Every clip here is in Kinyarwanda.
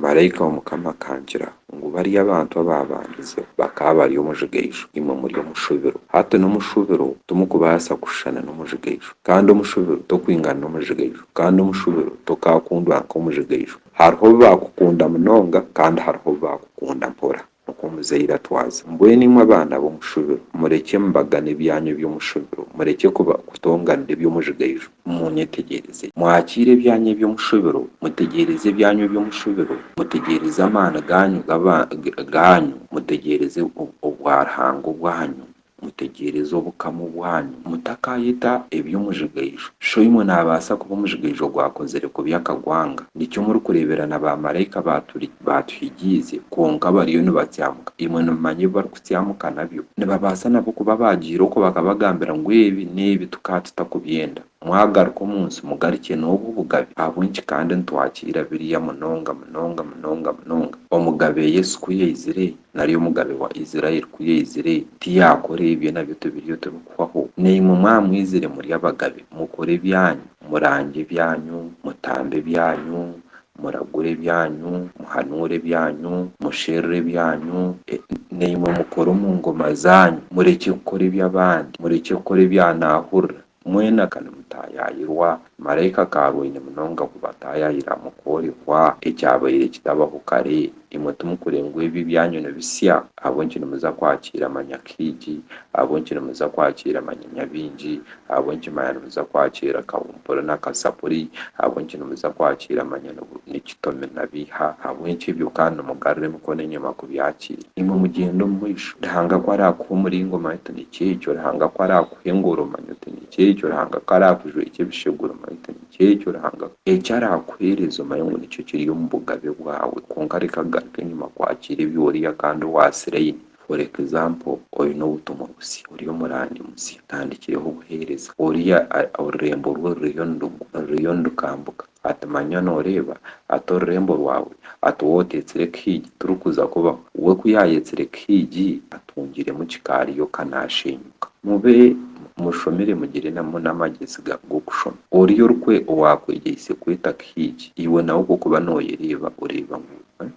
marayika w'Omukama akangira ngu bariya abantu ababandize bakaba bari omuzigaisho imwe muri omushubiro hati n'omushubiro tumukubaasa kushana n'omuzigaisho kandi omushubiro tokwingana n'omuzigaisho kandi omushubiro tokakundwa nk'omuzigaisho hariho bakukunda munonga kandi hariho bakukunda mpora omuzaire atwaza mbwenu imwe abaana b'omushubiro mureke mubagane ebyanyu by'omushubiro mureke kutonganira eby'omuzigaisho munyetegereze mwakire ebyanyu eby'omushubiro mutegereze ebyanyu by'omushubiro mutegereze amaani ganyu mutegereze obwaruhanga obwanyu mutegereze obukamu bwanyu mutakayeta eby'omuzigaisho sho imwe nabaasa kuba omuzigaisho gwakozere kubi akagwanga nikyo muri kureebera na bamarayika batuhigiize konka bariyo nibatyamuka imwe nimumanya ebi barikutyamuka nabyo nibabaasa nabo kuba bagiire oko bakabagambira ngu ebi n'ebi tukaba tutakubyenda mwagaruka omunsi mugaruke n'obu obugabe ahabw'enki kandi nitwakiira biriya munonga munonga munonga munonga omugabe Yesu ku yaizire nari omugabe wa Isiraeli ku yaizire tiyakora ebyo nabyo tubiriyo tubikuhwaho neimwe mwamwizire muri abagabe mukore ebyanyu murange ebyanyu mutambe ebyanyu muragure ebyanyu muhanure ebyanyu musherere ebyanyu neimwe mukore omu ngoma zanyu mureke kukora eby'abandi mureke kukora ebyanahurra mwena kandi mutayayirwa marayika karwaine munonga kubatayayira mukorehwa ekyabaire kitabaho kare imwe tumukurenga ebi byanyu nibisya abonki nimuza kwakira amanyakigi abonki nimuza kwakira amanyanyabingi abonki manya nimuza kwakira kawumpura n'akasapuri abonki nimuza kwakira amanya n'ekitome nabiha abonki ebyo kandi mugarure mukono enyuma kubyakira imwe mugendo mwisho ruhanga ko arakuha umuringo manyite nikyekyo ruhanga ko arakuha engoro manyite nikyekyo ruhanga ko arakujweka ebisheguro manyite nikyekyo ruhanga eki arakuheereza omanye ngu nikyo kiri omu bugabe bwawe konka reka garuka enyuma kwakira ebyo oriya kandi wasiraine for example oyine obutumwa busi oriyo murandi musi tandikireho obuheereza oriya orurembo rwe ruriyo nirukambuka ati manya noreeba ati orurembo rwawe ati wootetsire kihigi turikuza kubaho we kuyayetsire kihigi atungiremu kikariyo kanashenyuka mube mushomere mugire n'amagezi g'okushoma oriyo rukwe owakwegeise kweta kihigi iwe nawe kuba noyereeba oreeba ngu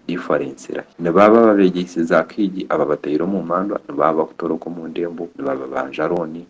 difference irahi nibaba babegeise za kihigi aba bataire omu mandwa nibaba bakutoroka omu ndembo nibaba banjaroni